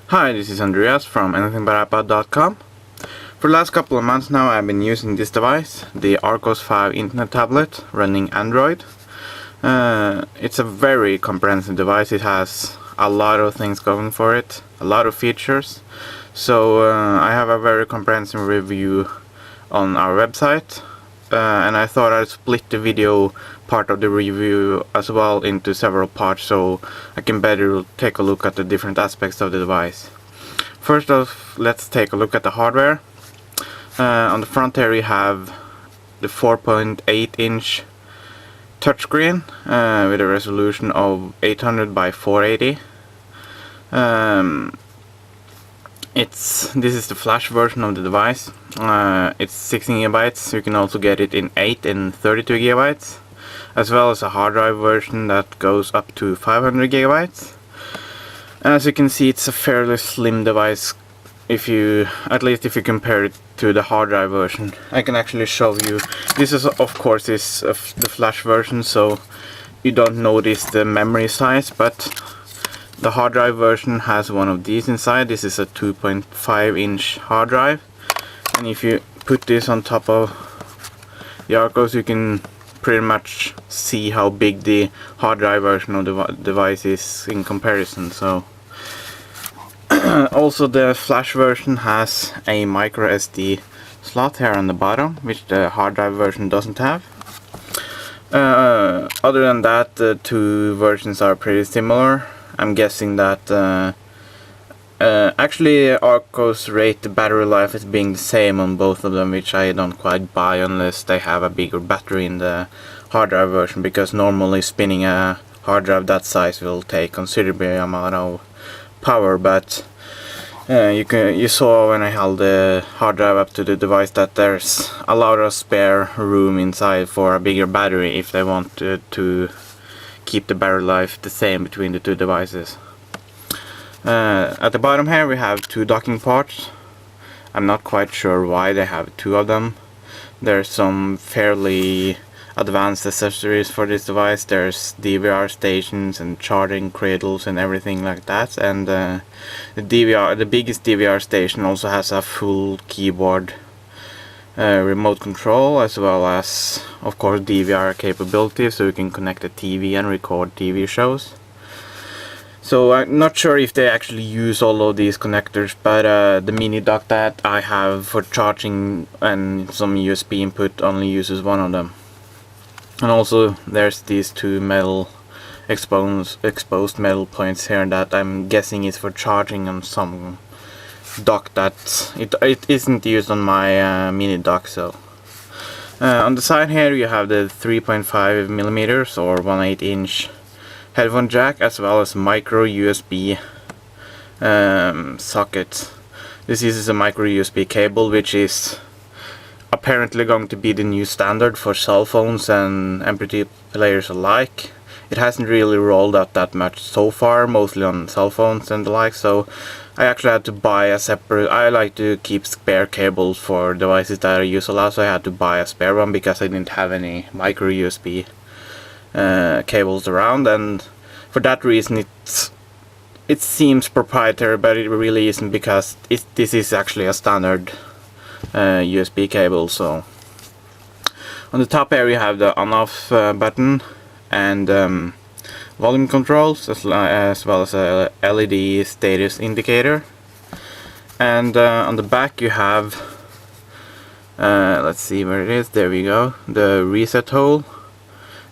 Hi, this is Andreas from anythingbutipod.com. For the last couple of months now I've been using this device, the Archos 5 internet tablet running Android. It's a very comprehensive device. It has a lot of things going for it, a lot of features. So I have a very comprehensive review on our website, and I thought I'd split the video part of the review as well into several parts so I can better take a look at the different aspects of the device. First off, let's take a look at the hardware. On the front here you have the 4.8-inch touchscreen with a resolution of 800 by 480. This is the flash version of the device. It's 16 gigabytes. You can also get it in 8 and 32 gigabytes, as well as a hard drive version that goes up to 500 gigabytes. As you can see, it's a fairly slim device at least if you compare it to the hard drive version. I can actually show you. This is of course the flash version, so you don't notice the memory size, but the hard drive version has one of these inside. This is a 2.5-inch hard drive, and if you put this on top of the Archos, you can pretty much see how big the hard drive version of the device is in comparison. So also the flash version has a micro SD slot here on the bottom, which the hard drive version doesn't have. Other than that, the two versions are pretty similar. I'm guessing that actually Archos rate the battery life as being the same on both of them, which I don't quite buy unless they have a bigger battery in the hard drive version, because normally spinning a hard drive that size will take considerable amount of power. But you saw when I held the hard drive up to the device that there's a lot of spare room inside for a bigger battery if they want to keep the battery life the same between the two devices. At the bottom here we have two docking ports. I'm not quite sure why they have two of them. There's some fairly advanced accessories for this device. There's DVR stations and charging cradles and everything like that, and the biggest DVR station also has a full keyboard remote control, as well as of course DVR capability, so you can connect a TV and record TV shows. So I'm not sure if they actually use all of these connectors, but the mini dock that I have for charging and some USB input only uses one of them. And also there's these two metal exposed metal points here that I'm guessing is for charging on some dock that it isn't used on my mini dock. So on the side here you have the 3.5 millimeters or 1/8-inch headphone jack, as well as micro USB socket. This uses a micro USB cable, which is apparently going to be the new standard for cell phones and MP3 players alike. It hasn't really rolled out that much so far, mostly on cell phones and the like, so I actually had to buy a separate. I like to keep spare cables for devices that I use a lot, so I had to buy a spare one because I didn't have any micro USB cables around, and for that reason it seems proprietary, but it really isn't, because this is actually a standard USB cable. So on the top here you have the on-off button and volume controls, as well as a LED status indicator. And on the back you have let's see where it is, there we go, the reset hole.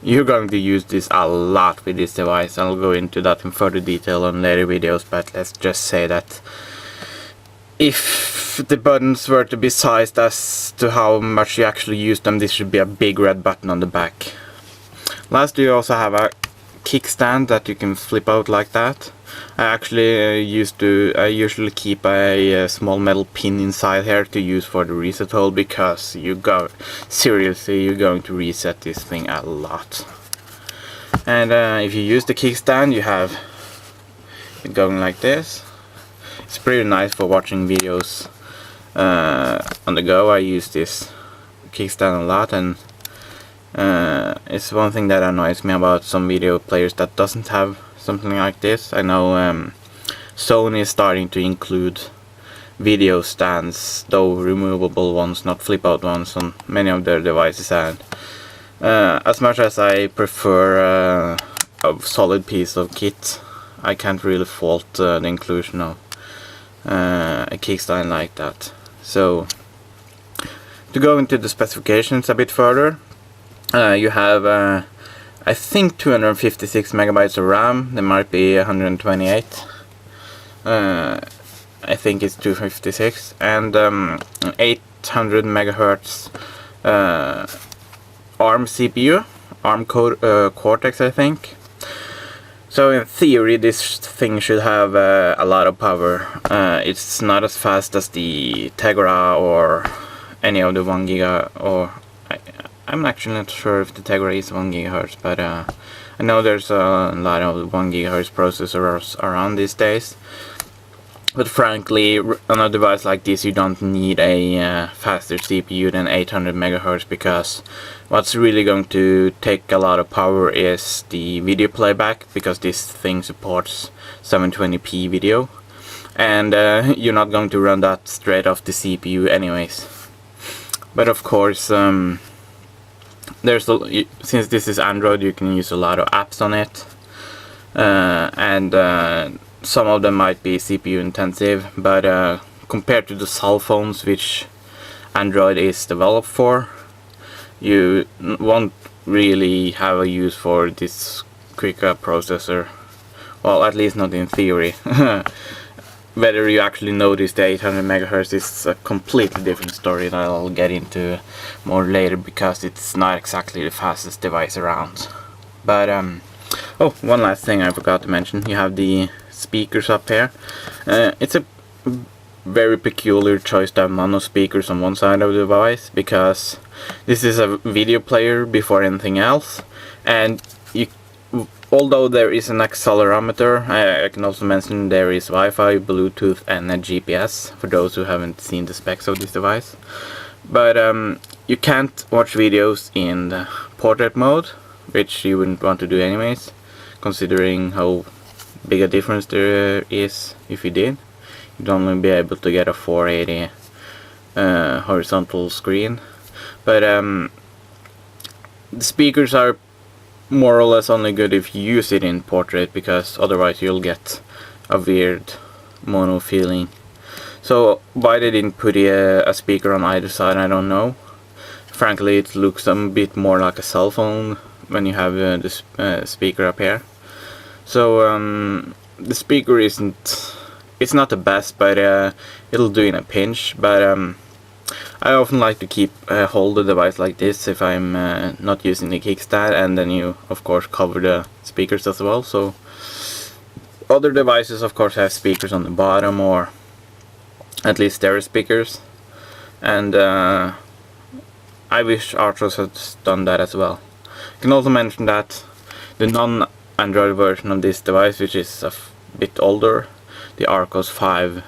You're going to use this a lot with this device. I'll go into that in further detail on later videos, but let's just say that if the buttons were to be sized as to how much you actually use them, this should be a big red button on the back. Last, you also have a kickstand that you can flip out like that. I actually I usually keep a small metal pin inside here to use for the reset hole, because seriously, you're going to reset this thing a lot. And if you use the kickstand, you have it going like this. It's pretty nice for watching videos on the go. I use this kickstand a lot, and it's one thing that annoys me about some video players that doesn't have something like this. I know Sony is starting to include video stands, though removable ones, not flip out ones, on many of their devices, and as much as I prefer a solid piece of kit, I can't really fault the inclusion of a kickstand like that. So to go into the specifications a bit further, you have I think 256 megabytes of RAM. There might be 128. I think it's 256, and 800 megahertz ARM CPU, ARM Cortex, I think. So in theory, this thing should have a lot of power. It's not as fast as the Tegra or any of the 1 giga, or I'm actually not sure if the Tegra is 1 gigahertz, but I know there's a lot of 1 gigahertz processors around these days. But frankly, on a device like this, you don't need a faster CPU than 800 megahertz, because what's really going to take a lot of power is the video playback, because this thing supports 720p video, and you're not going to run that straight off the CPU anyways. But of course, since this is Android, you can use a lot of apps on it, and some of them might be CPU intensive, but compared to the cell phones which Android is developed for, you won't really have a use for this quicker processor. Well, at least not in theory. Whether you actually notice the 800 megahertz is a completely different story that I'll get into more later, because it's not exactly the fastest device around. But oh, one last thing I forgot to mention. You have the speakers up here. It's a very peculiar choice to have mono speakers on one side of the device, because this is a video player before anything else, and although there is an accelerometer, I can also mention there is Wi-Fi, Bluetooth, and a GPS for those who haven't seen the specs of this device. But you can't watch videos in the portrait mode, which you wouldn't want to do anyways, considering how big a difference there is if you did. You'd only be able to get a 480 horizontal screen. But the speakers are more or less only good if you use it in portrait, because otherwise you'll get a weird mono feeling. So why they didn't put a speaker on either side, I don't know. Frankly, it looks a bit more like a cell phone when you have the speaker up here. So the speaker it's not the best, but it'll do in a pinch. But I often like to hold the device like this if I'm not using the kickstand, and then you of course cover the speakers as well. So other devices of course have speakers on the bottom, or at least stereo speakers, and I wish Archos had done that as well. I can also mention that the non-Android version of this device, which is a bit older, the Archos 5,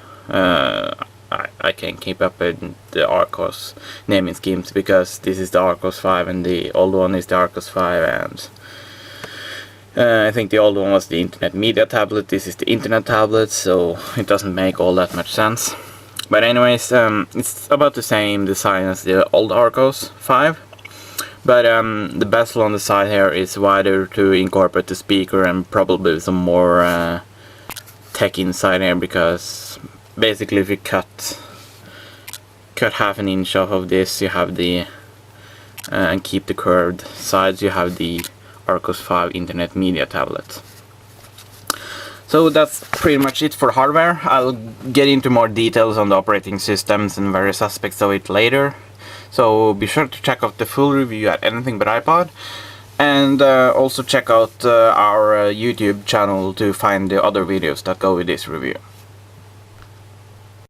I can't keep up with the Archos naming schemes, because this is the Archos 5 and the old one is the Archos 5, and I think the old one was the Internet Media Tablet, this is the Internet Tablet, so it doesn't make all that much sense. But anyways, it's about the same design as the old Archos 5, but the bezel on the side here is wider to incorporate the speaker, and probably some more tech inside here, because basically if you cut half an inch off of this, you have the and keep the curved sides, you have the Archos 5 Internet Media Tablet. So that's pretty much it for hardware. I'll get into more details on the operating systems and various aspects of it later. So be sure to check out the full review at anythingbutipod, and also check out our YouTube channel to find the other videos that go with this review.